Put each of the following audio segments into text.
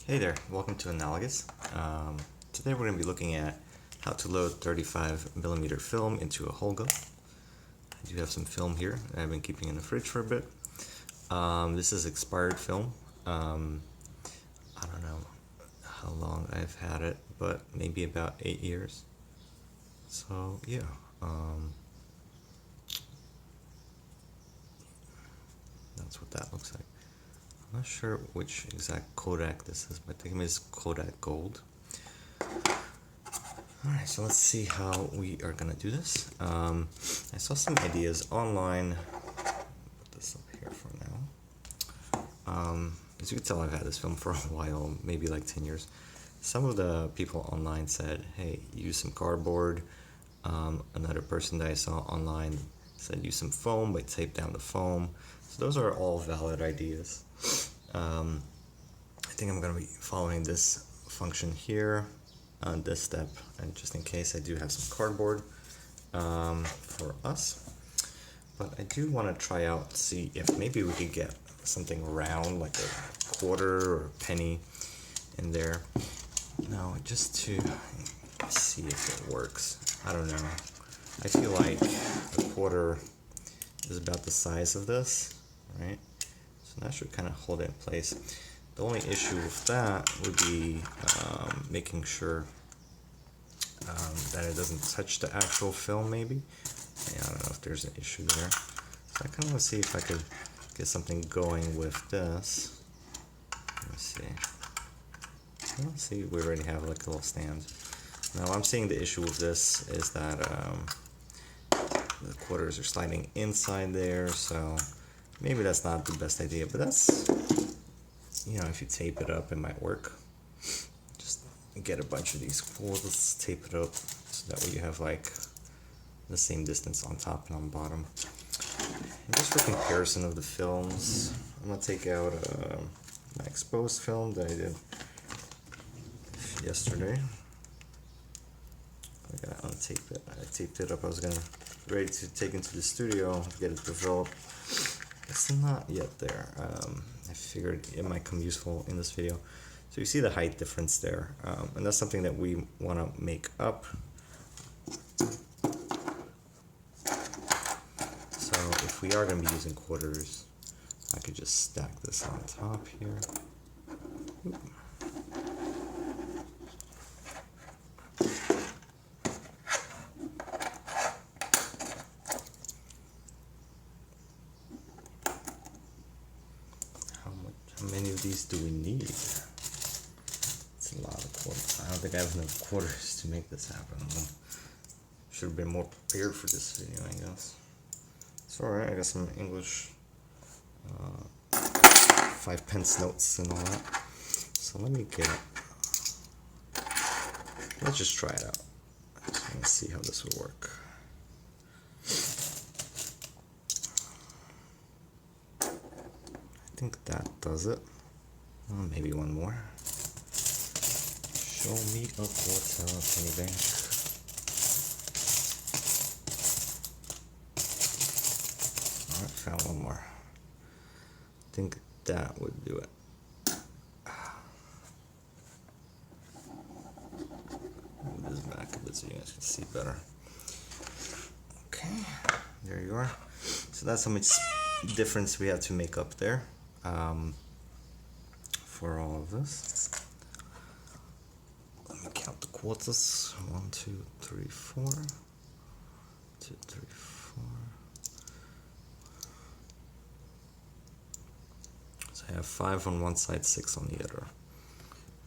Hey there, welcome to Analogous. Today we're going to be looking at how to load 35mm film into a Holga. I do have some film here that I've been keeping in the fridge for a bit. This is expired film. I don't know how long I've had it, but maybe about 8 years. So yeah, that's what that looks like. I'm not sure which exact Kodak this is, but I think it's Kodak Gold. Alright, so let's see how we are going to do this. I saw some ideas online. Put this up here for now. As you can tell, I've had this film for a while, maybe like 10 years. Some of the people online said, hey, use some cardboard. Another person that I saw online said use some foam, but tape down the foam. So those are all valid ideas. I think I'm going to be following this function here on this step, and just in case I do have some cardboard for us. But I do want to try out, see if maybe we could get something round, like a quarter or a penny in there. Now, just to see if it works. I don't know. I feel like a quarter is about the size of this, right? So that should kind of hold it in place. The only issue with that would be making sure that it doesn't touch the actual film, maybe. Yeah, I don't know if there's an issue there. So I kind of want to see if I could get something going with this. Let me see. Let's see, we already have like a little stand. Now I'm seeing the issue with this is that the quarters are sliding inside there, so maybe that's not the best idea, but that's, you know, if you tape it up, it might work. Just get a bunch of these quarters, tape it up, so that way you have like the same distance on top and on bottom. And just for comparison of the films, I'm gonna take out my exposed film that I did yesterday. I gotta untape it. I taped it up. I was ready to take into the studio to get it developed. It's not yet there. I figured it might come useful in this video. So you see the height difference there, and that's something that we want to make up. So if we are going to be using quarters, I could just stack this on top here. Oop. How many of these do we need? It's a lot of quarters. I don't think I have enough quarters to make this happen. Should have been more prepared for this video, I guess. It's alright, I got some English 5-pence notes and all that. So let's just try it out. I just want to see how this will work. I think that does it. Maybe one more. Show me a quarter, penny bank. Alright, found one more. I think that would do it. Move this back a bit so you guys can see better. Okay, there you are. So that's how much difference we have to make up there. For all of this. Let me count the quarters. 1, 2, 3, 4. 2, 3, 4. So I have 5 on one side, 6 on the other.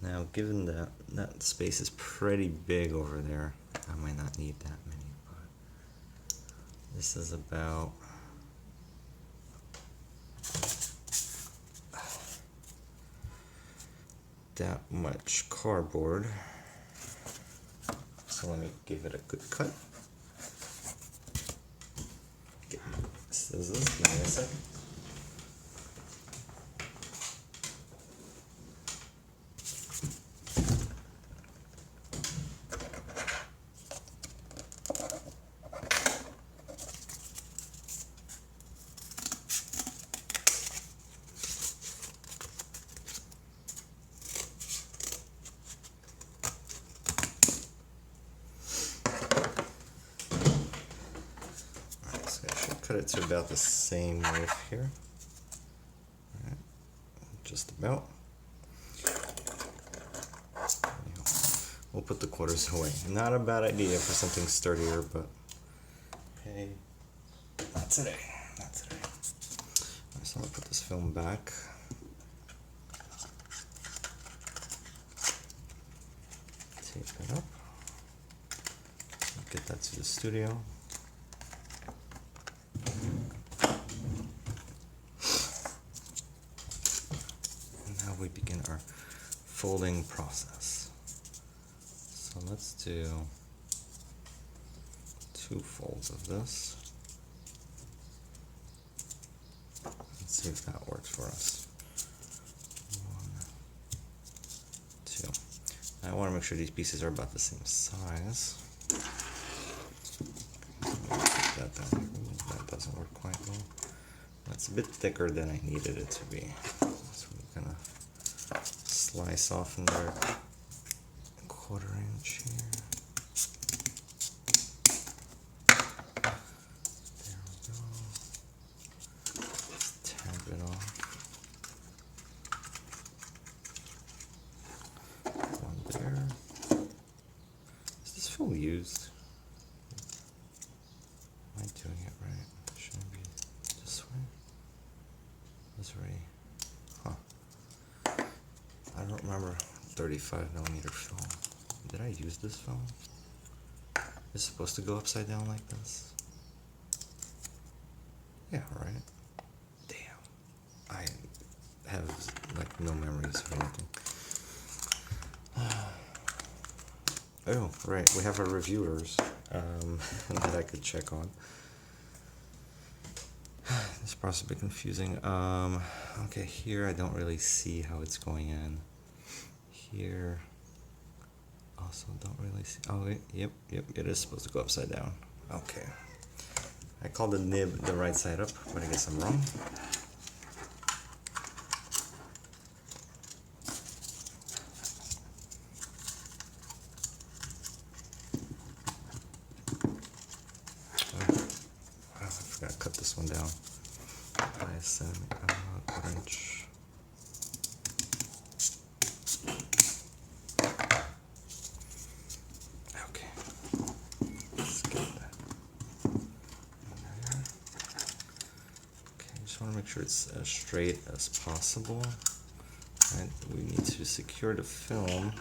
Now, given that that space is pretty big over there, I might not need that many, but this is about that much cardboard. So let me give it a good cut. Get my scissors, give me a second. get to about the same width here. All right, just about. We'll put the quarters away. Not a bad idea for something sturdier, but hey, not today. Not today. Alright, so I'm gonna put this film back. Tape it up. Get that to the studio. And now we begin our folding process. So let's do 2 folds of this. Let's see if that works for us. 1, 2. I want to make sure these pieces are about the same size. Put that down here. Ooh, that doesn't work quite well. That's a bit thicker than I needed it to be. So we're gonna slice off in there 1/4 inch here. There we go. Let's tab it off. One there. Is this film used? Am I doing it right? Shouldn't it be this way? That's already. Huh. I don't remember 35mm film. Did I use this film? Is it supposed to go upside down like this? Yeah, right? Damn. I have like no memories of anything. Oh, right. We have our reviewers that I could check on. This process is a bit confusing. Okay, here I don't really see how it's going in. Here, also don't really see. Oh, wait, yep, it is supposed to go upside down. Okay. I called the nib the right side up, but I guess I'm wrong. Oh, I forgot to cut this one down. By a 1/4 inch. Okay. Let's get that in there. Okay, just want to make sure it's as straight as possible. Right, we need to secure the film.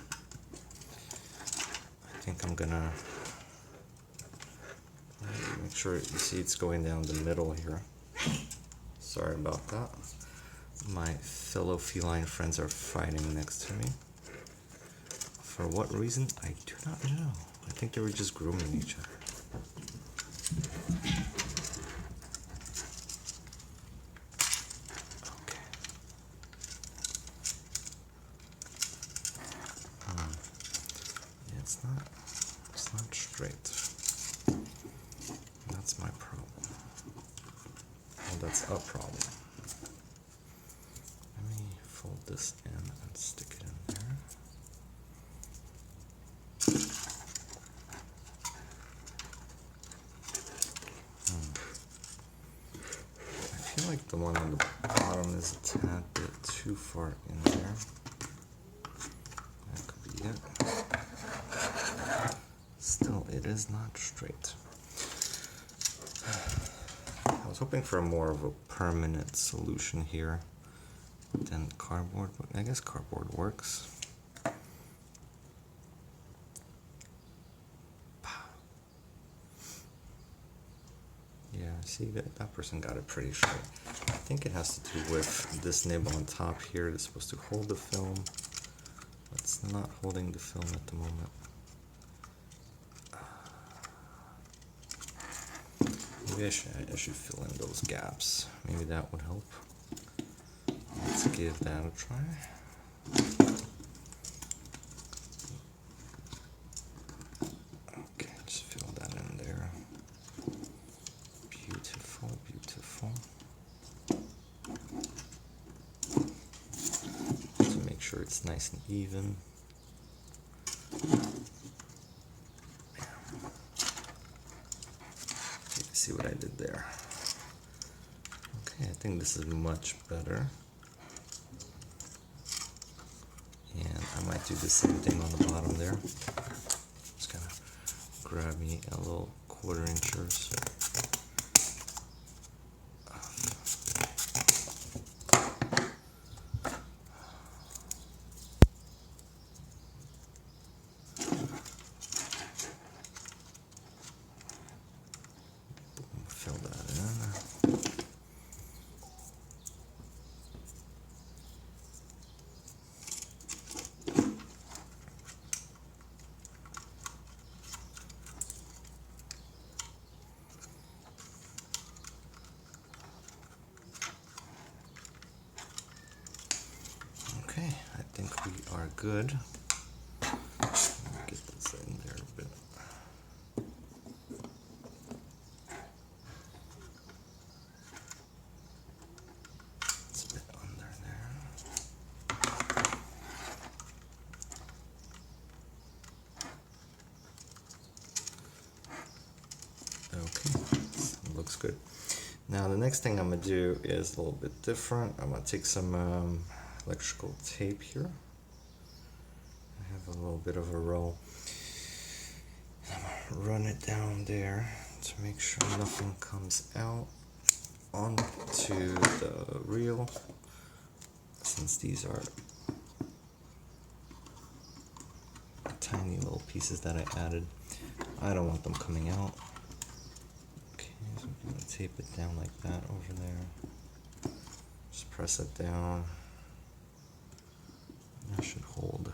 I think I'm gonna make sure you see it's going down the middle here. Sorry about that. My fellow feline friends are fighting next to me. For what reason? I do not know. I think they were just grooming each other. Okay. Yeah, it's not straight. That's my problem. Well, that's a problem. Let me fold this in and stick it in there. I feel like the one on the bottom is a tad bit too far in there. That could be it. Still, it is not straight. I was hoping for more of a permanent solution here than cardboard, but I guess cardboard works. Yeah, see that person got it pretty straight. I think it has to do with this nib on top here that's supposed to hold the film. It's not holding the film at the moment. Maybe I should fill in those gaps. Maybe that would help. Let's give that a try. Okay, just fill that in there. Beautiful, beautiful. To make sure it's nice and even. See what I did there. Okay, I think this is much better. And I might do the same thing on the bottom there. Just kind of grab me a little 1/4 inchers. Fill that in. Okay, I think we are good. Get this in there a bit. It's a bit under there. Okay, looks good. Now the next thing I'm gonna do is a little bit different. I'm gonna take some electrical tape here. I have a little bit of a roll. I'm gonna run it down there to make sure nothing comes out onto the reel, since these are tiny little pieces that I added. I don't want them coming out. Okay, so I'm gonna tape it down like that over there. Just press it down. That should hold.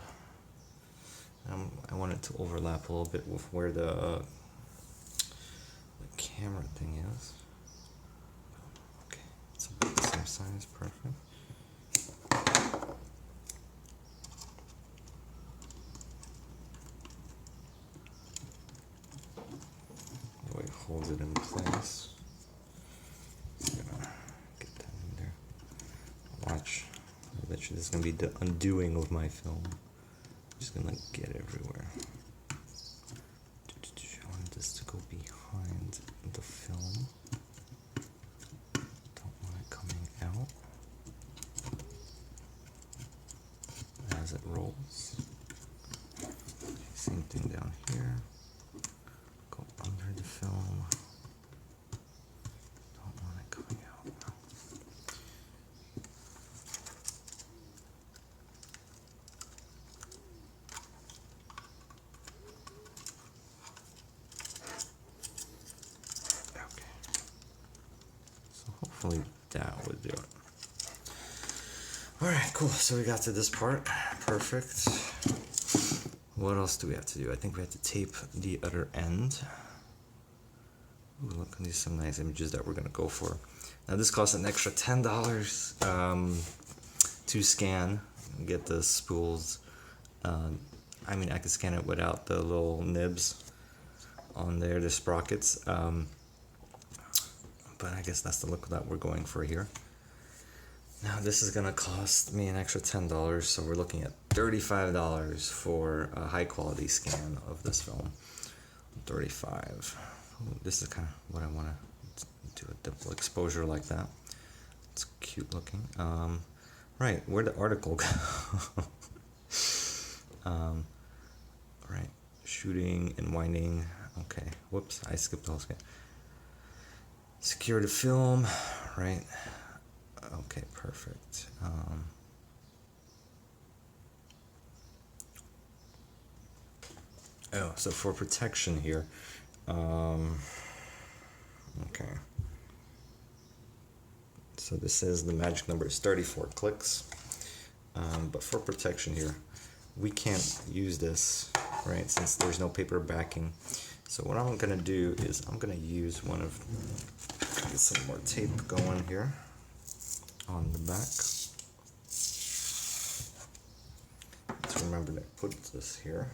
I want it to overlap a little bit with where the camera thing is. Okay, it's about the same size, perfect. That way it holds it in place. Just gonna get that in there. Watch. I bet you this is gonna be the undoing of my film. Just gonna get everywhere. I want this to go behind the film. Don't want it coming out as it rolls. Same thing down here. Go under the film. Don't want it coming out. Hopefully that would do it. Alright, cool. So we got to this part. Perfect. What else do we have to do? I think we have to tape the other end. Ooh, look, these are some nice images that we're going to go for. Now this costs an extra $10 to scan and get the spools. I mean, I could scan it without the little nibs on there, the sprockets. But I guess that's the look that we're going for here. Now this is gonna cost me an extra $10, so we're looking at $35 for a high quality scan of this film. 35. Ooh, this is kind of what I want to do, a double exposure like that. It's cute looking. Right, where'd the article go? Right, shooting and winding. Okay, whoops, I skipped the whole scan. Secure the film, right? Okay, perfect. Oh, so for protection here, okay. So this says the magic number is 34 clicks, but for protection here, we can't use this, right? Since there's no paper backing. So what I'm gonna do is I'm gonna use one of, get some more tape going here on the back. Let's remember to put this here.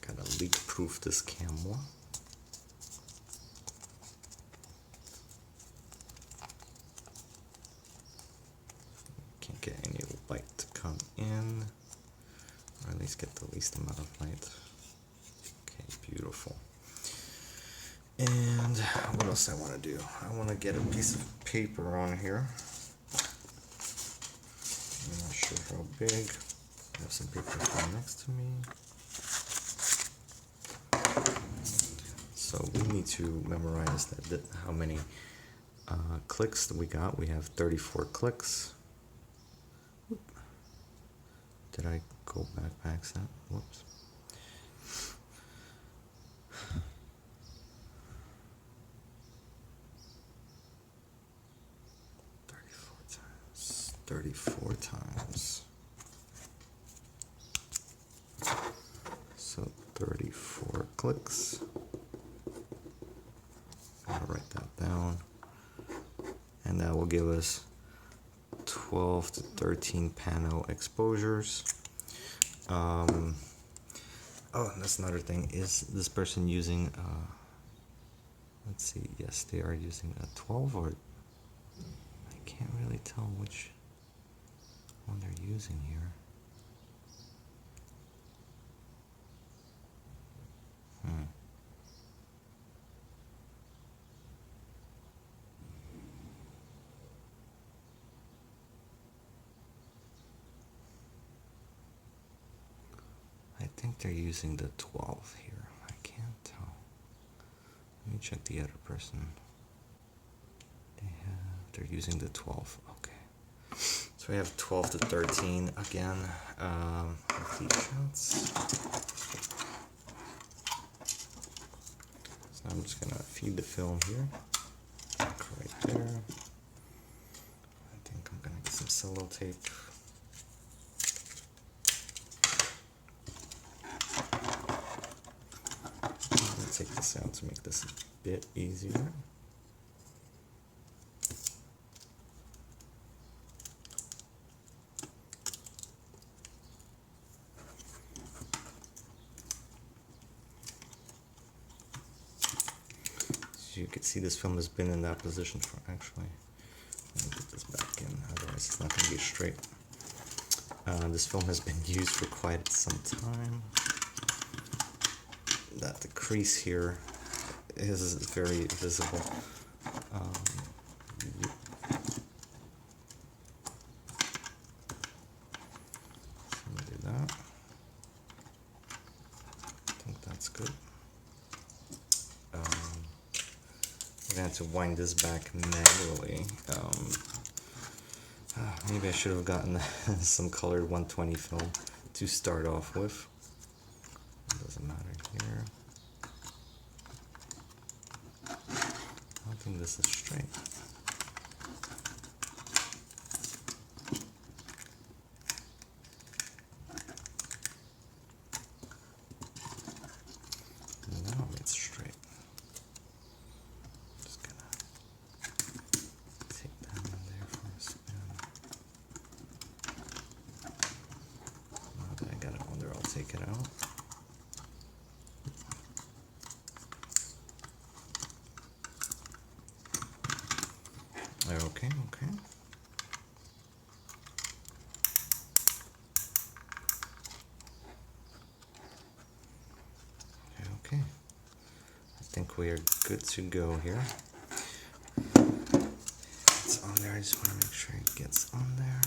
Gotta leak-proof this camera. in, or at least get the least amount of light. Okay, beautiful. And what else I want to do? I want to get a piece of paper on here. I'm not sure how big. I have some paper next to me. So we need to memorize that how many clicks that we got. We have 34 clicks. Did I go back by accident? Whoops. Thirty-four times. So 34 clicks. I'll write that down. And that will give us 12 to 13 panel exposures. Oh, and that's another thing. Is this person using, let's see, yes, they are using a 12, or I can't really tell which one they're using here. I think they're using the 12 here. I can't tell. Let me check the other person. They're using the 12. Okay. So we have 12 to 13 again. Complete shots. So I'm just gonna feed the film here. Right there. I think I'm gonna get some cello tape. Take this out to make this a bit easier. So you can see this film has been in that position for actually. Let me put this back in, otherwise it's not going to be straight. This film has been used for quite some time. That the crease here is very visible. So I'm gonna do that. I think that's good. We're gonna have to wind this back manually. Maybe I should have gotten some colored 120 film to start off with. Doesn't matter here. I don't think this is straight. Now it's straight. Just gonna take that in there for a spin. Now that I got it on there, I'll take it out. Okay, okay. Okay. I think we are good to go here. It's on there. I just want to make sure it gets on there.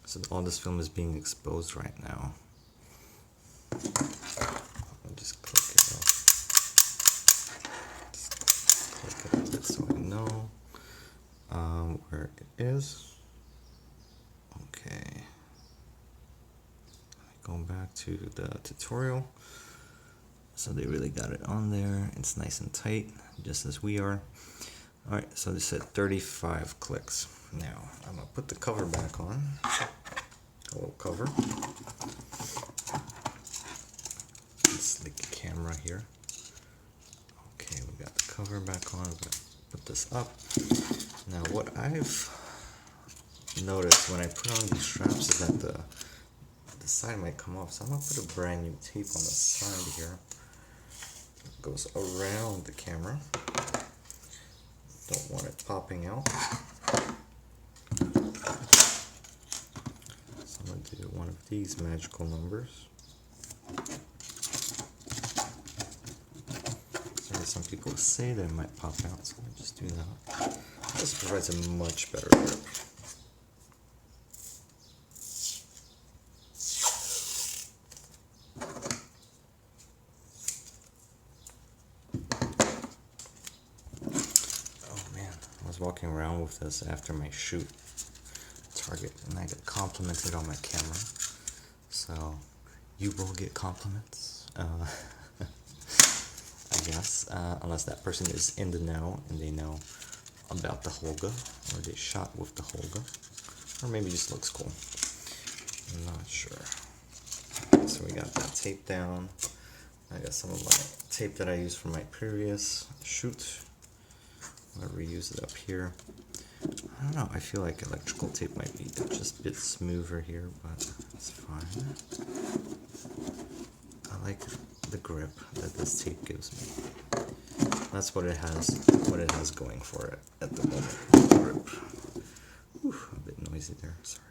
So all this film is being exposed right now. I'll just click it off. Just click it a bit so I know where it is. Okay. Going back to the tutorial. So they really got it on there. It's nice and tight, just as we are. Alright, so they said 35 clicks. Now, I'm going to put the cover back on. A little cover. Let's link the camera here. Okay, we got the cover back on. I'm going to put this up. Now, what I've noticed when I put on these straps is that the side might come off. So I'm going to put a brand new tape on the side here. It goes around the camera. Don't want it popping out. So I'm going to do one of these magical numbers. Sorry, some people say they might pop out, so let me just do that. This provides a much better grip. Walking around with this after my shoot target, and I get complimented on my camera, so you will get compliments, I guess, unless that person is in the know and they know about the Holga, or they shot with the Holga, or maybe just looks cool. I'm not sure. So we got that tape down. I got some of my tape that I used for my previous shoot. I'm going to reuse it up here. I don't know, I feel like electrical tape might be just a bit smoother here, but it's fine. I like the grip that this tape gives me. That's what it has going for it at the moment. Grip. Whew, a bit noisy there, sorry.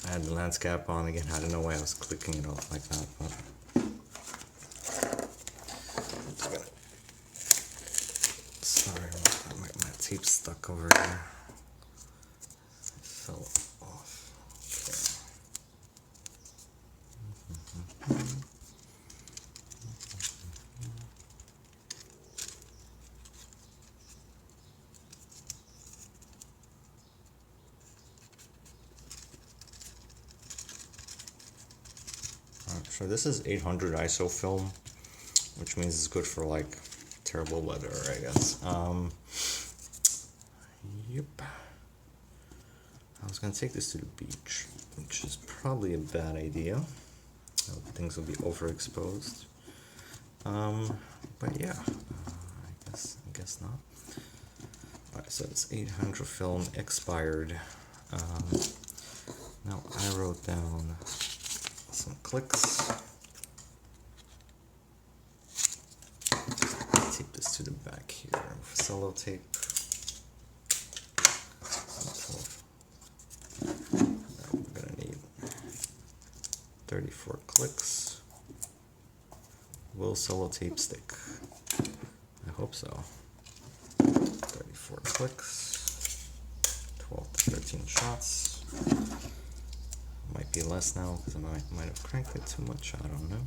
I had the landscape on again. I don't know why I was clicking it off like that, but sorry, my tape's stuck over here. It fell off. Okay. So this is 800 ISO film, which means it's good for like terrible weather, I guess. Yep. I was gonna take this to the beach, which is probably a bad idea. Things will be overexposed. But yeah, I guess not. Alright, so it's 800 film expired. Now I wrote down some clicks. Tape this to the back here with cello tape. We're gonna need 34 clicks. Will cello tape stick? I hope so. 34 clicks. 12 to 13 shots. Might be less now because I might have cranked it too much. I don't know.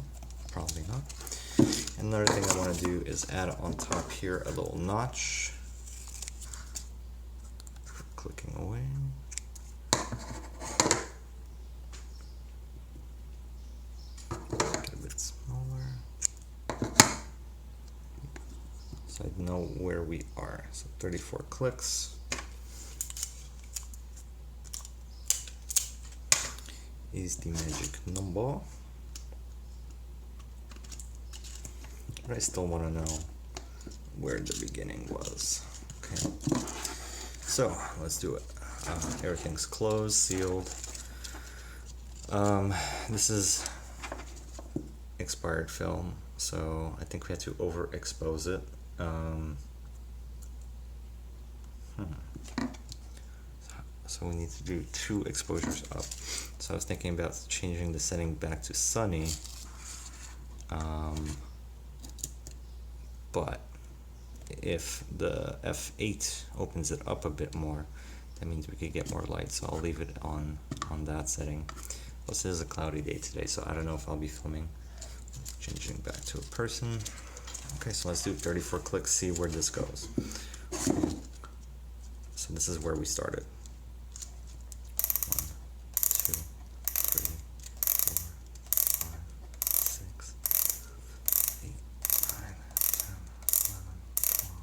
Probably not. Another thing I want to do is add on top here a little notch. Clicking away. Make it a bit smaller. So I know where we are. So 34 clicks. Is the magic number. But I still want to know where the beginning was. Okay, so let's do it. Everything's closed, sealed. This is expired film, so I think we had to overexpose it. So we need to do 2 exposures up. So I was thinking about changing the setting back to sunny. But if the F8 opens it up a bit more, that means we could get more light. So I'll leave it on that setting. Plus it is a cloudy day today, so I don't know if I'll be filming. Changing back to a person. Okay, so let's do 34 clicks, see where this goes. Okay. So this is where we started. 1, 2, 3, 4, 5, 6, 8, 9, 10, 11, 12,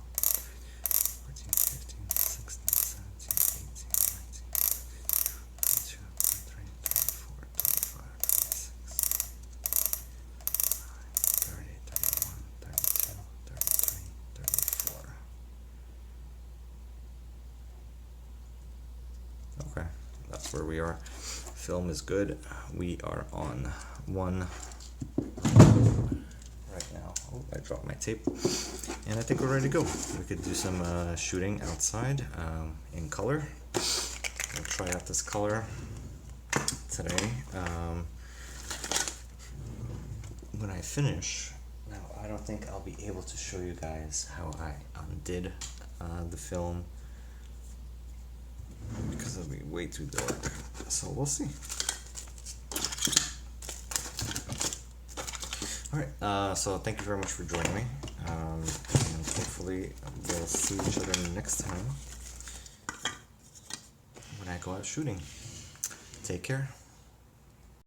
14, 15, 16, 17, 18, 19, 22, 23, 24, 25, 26, 30, 31, 32, 33, 34. Okay, that's where we are. Film is good. We are on 1. tape, and I think we're ready to go. We could do some shooting outside in color. I'll try out this color today. When I finish, now I don't think I'll be able to show you guys how I undid the film because it'll be way too dark. So we'll see. Alright, so thank you very much for joining me, and hopefully we'll see each other next time when I go out shooting. Take care.